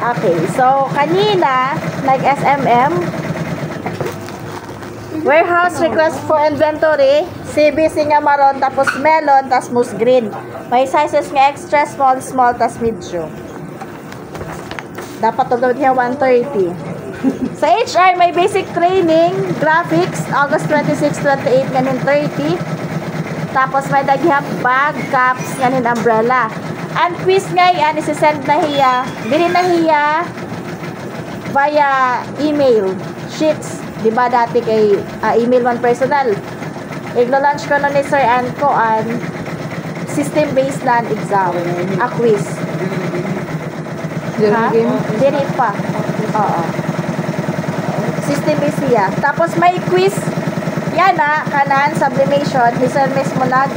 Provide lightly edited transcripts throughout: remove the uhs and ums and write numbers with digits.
Okay, so kanina, nag-SMM, warehouse request for inventory, CBC nga maron, tapos melon, tapos moose green. May sizes nga extra small, small, tapos medium. Dapat ito gawin niya 130. Sa HR, may basic training, graphics, August 26, 28, ganin 30. Tapos may daghihap bag, caps, ganin umbrella. And quiz nga yan, isi-send na hiya, dili na hiya via email, sheets. Diba dati kay email man personal. Iglo-launch ko na ni Sir Anko an system-based land exam, a quiz. Ha? Dili pa. Oo. System-based siya. Tapos may quiz. Yan na, kanan, sublimation. Sir mismo nag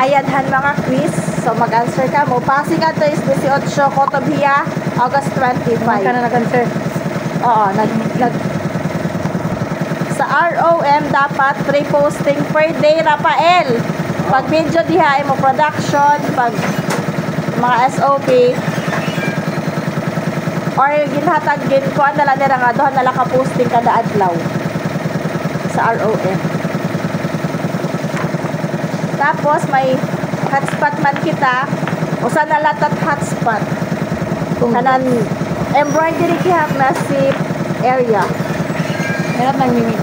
ayanhan mga quiz. So, mag-answer ka mo. Passing ka to is 18, Cotovia, August 25. Ka na nag-answer? Oo, sa ROM dapat 3 posting per day, Rafael. Pag video diha mo production, pag mga SOP or ginhatag din ko andala nila nga doon nala ka posting kada adlaw sa ROM. Tapos may hotspot man kita, usa na latat hotspot. Kanan embroidery kihap na si area. Meron nang mimik.